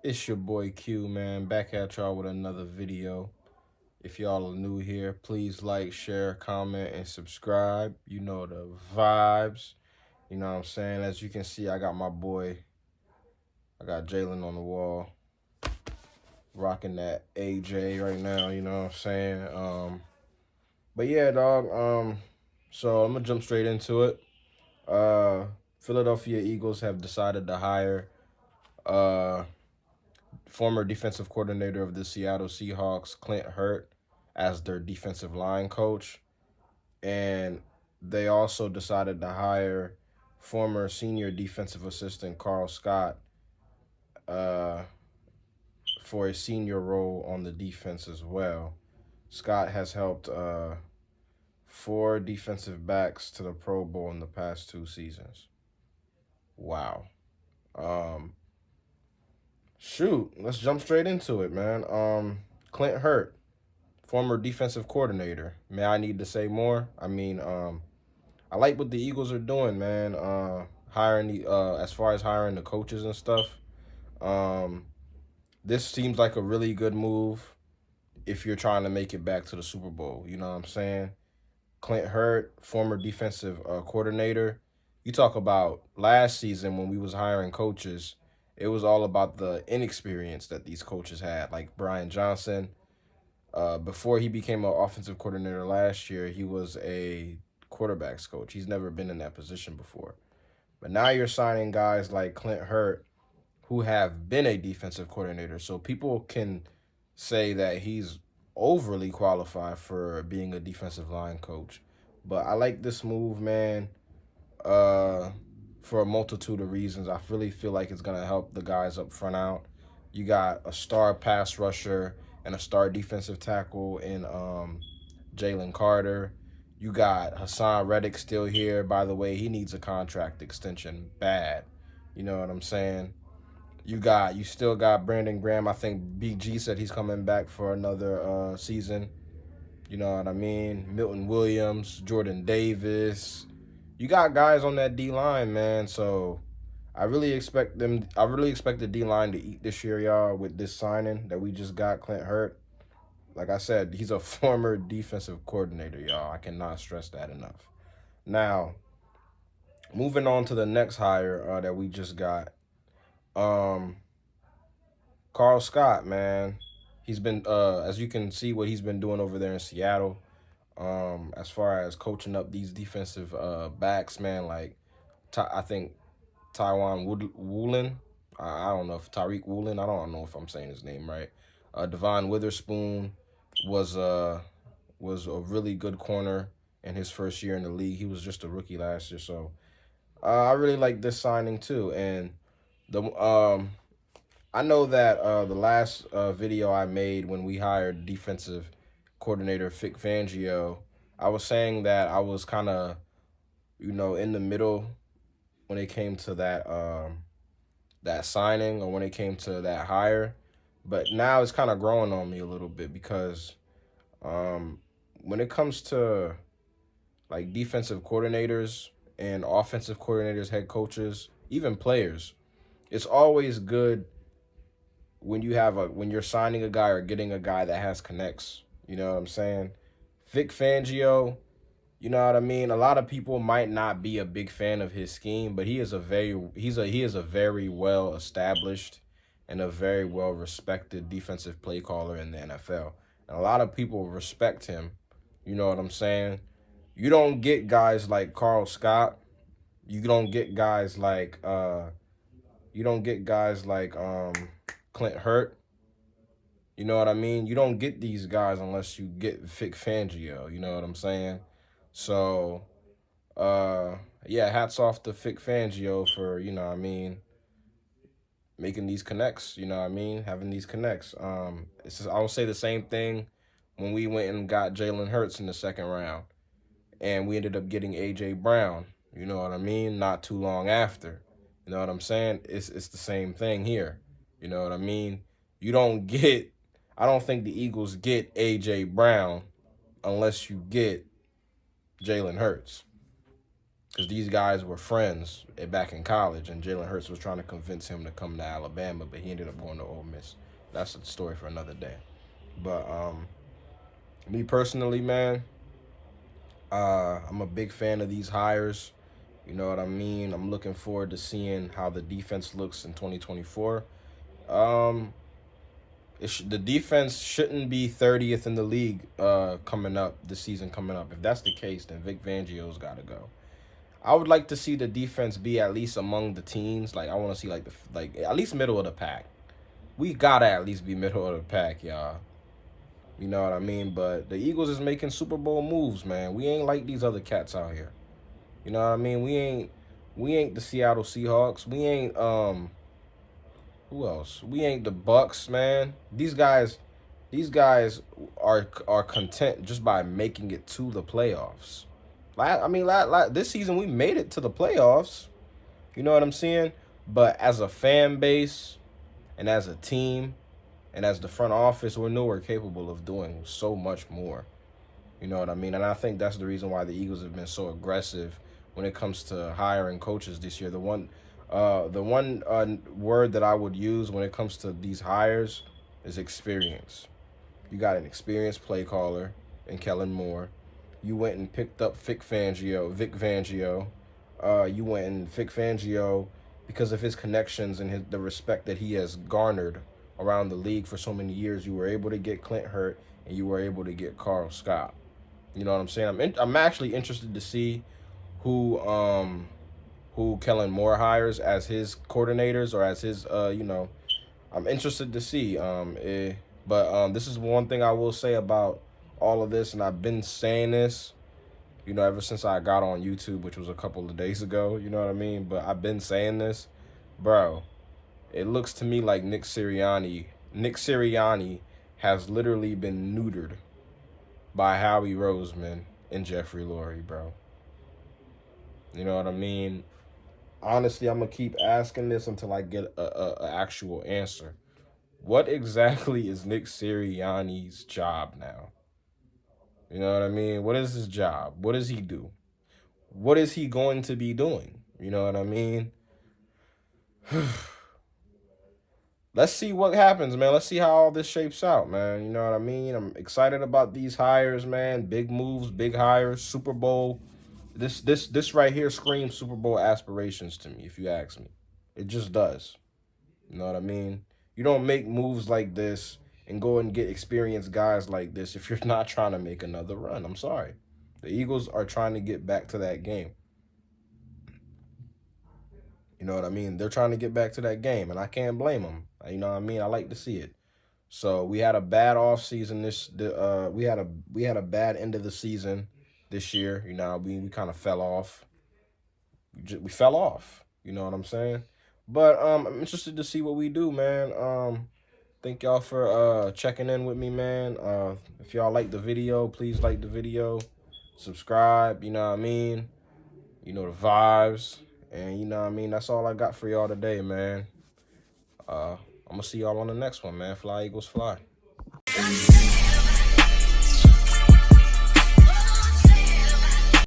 It's your boy Q, man, back at y'all with another video. If y'all are new here, please like, share, comment, and subscribe. You know the vibes. You know what I'm saying? As you can see, I got my boy, I got Jalen on the wall, rocking that AJ right now, you know what I'm saying? But yeah, dog, so I'm gonna jump straight into it. Philadelphia Eagles have decided to hire uh former defensive coordinator of the Seattle Seahawks, Clint Hurt, as their defensive line coach. And they also decided to hire former senior defensive assistant Carl Scott uh, for a senior role on the defense as well. Scott has helped four defensive backs to the Pro Bowl in the past 2 seasons. Wow. Um, Shoot, let's jump straight into it, man. Clint Hurt, former defensive coordinator. May I need to say more? I like what the Eagles are doing, man. Hiring the as far as hiring the coaches and stuff. Um, this seems like a really good move if you're trying to make it back to the Super Bowl. You know what I'm saying? Clint Hurt, former defensive coordinator. You talk about last season when we was hiring coaches, it was all about the inexperience that these coaches had, like Brian Johnson. Before he became an offensive coordinator last year, he was a quarterbacks coach. He's never been in that position before. But now you're signing guys like Clint Hurt who have been a defensive coordinator. So people can say that he's overly qualified for being a defensive line coach. But I like this move, man, uh, for a multitude of reasons. I really feel like it's going to help the guys up front out. You got a star pass rusher and a star defensive tackle in Jalen Carter. You got Hassan Reddick still here. By the way, he needs a contract extension bad. You know what I'm saying? You still got Brandon Graham. I think BG said he's coming back for another season. You know what I mean? Milton Williams, Jordan Davis. You got guys on that D line, man. So I really expect them. I really expect the D line to eat this year, y'all, with this signing that we just got, Clint Hurt. Like I said, he's a former defensive coordinator, y'all. I cannot stress that enough. Now, moving on to the next hire that we just got. Um, Carl Scott, man. He's been as you can see what he's been doing over there in Seattle. As far as coaching up these defensive backs, man, like I think Woolen. I don't know if Tyreek Woolen. I don't know if I'm saying his name right. Devon Witherspoon was was a really good corner in his first year in the league. He was just a rookie last year, so I really like this signing too. And the I know that the last video I made when we hired defensive coordinator Vic Fangio, I was saying that I was kind of, in the middle when it came to that signing or when it came to that hire. But now it's kind of growing on me a little bit because um, when it comes to like defensive coordinators and offensive coordinators, head coaches, even players, it's always good when you're signing a guy or getting a guy that has connects. You know what I'm saying? Vic Fangio, you know what I mean? A lot of people might not be a big fan of his scheme, but he is a very well established and a very well respected defensive play caller in the NFL. And a lot of people respect him. You know what I'm saying? You don't get guys like Carl Scott. You don't get guys like Clint Hurt. You know what I mean? You don't get these guys unless you get Vic Fangio. You know what I'm saying? So, yeah, hats off to Vic Fangio for, making these connects, having these connects. I will say the same thing when we went and got Jalen Hurts in the second round. And we ended up getting A.J. Brown, you know what I mean? Not too long after. You know what I'm saying? It's the same thing here. You know what I mean? You don't get I don't think the Eagles get A.J. Brown unless you get Jalen Hurts. because these guys were friends back in college, and Jalen Hurts was trying to convince him to come to Alabama, but he ended up going to Ole Miss. That's a story for another day. But me personally, man, I'm a big fan of these hires. You know what I mean? I'm looking forward to seeing how the defense looks in 2024. Um, the defense shouldn't be 30th in the league coming up this season coming up. If that's the case, then Vic Fangio's got to go. I would like to see the defense be at least among the teams. Like I want to see like at least middle of the pack. We gotta at least be middle of the pack, y'all. You know what I mean? But the Eagles is making Super Bowl moves, man. We ain't like these other cats out here. You know what I mean? We ain't the Seattle Seahawks. We ain't who else? We ain't the Bucks, man. These guys are content just by making it to the playoffs. This season we made it to the playoffs. You know what I'm saying? But as a fan base and as a team and as the front office, we're nowhere capable of doing so much more. You know what I mean? And I think that's the reason why the Eagles have been so aggressive when it comes to hiring coaches this year. The one word that I would use when it comes to these hires is experience. You got an experienced play caller in Kellen Moore. You went and picked up Vic Fangio. You went and Vic Fangio because of his connections and the respect that he has garnered around the league for so many years. You were able to get Clint Hurt and you were able to get Carl Scott. You know what I'm saying? I'm actually interested to see who Kellen Moore hires as his coordinators or as his I'm interested to see but this is one thing I will say about all of this, and I've been saying this ever since I got on YouTube, which was a couple of days ago, you know what I mean? But I've been saying this, bro. It looks to me like Nick Sirianni has literally been neutered by Howie Roseman and Jeffrey Lurie, bro. You know what I mean? Honestly, I'm gonna keep asking this until I get a actual answer. What exactly is Nick Sirianni's job now? You know what I mean? What is his job? What does he do? What is he going to be doing? You know what I mean? Let's see what happens, man. Let's see how all this shapes out, man. You know what I mean? I'm excited about these hires, man. Big moves, big hires, Super Bowl. This right here screams Super Bowl aspirations to me, if you ask me. It just does. You know what I mean? You don't make moves like this and go and get experienced guys like this if you're not trying to make another run. I'm sorry. The Eagles are trying to get back to that game. You know what I mean? They're trying to get back to that game, and I can't blame them. You know what I mean? I like to see it. So we had a bad off season. We had a bad end of the season this year. You know, we kind of fell off. We fell off. You know what I'm saying? But I'm interested to see what we do, man. Thank y'all for checking in with me, man. If y'all like the video, please like the video, subscribe. You know what I mean? You know the vibes, and you know what I mean. That's all I got for y'all today, man. I'm gonna see y'all on the next one, man. Fly Eagles fly.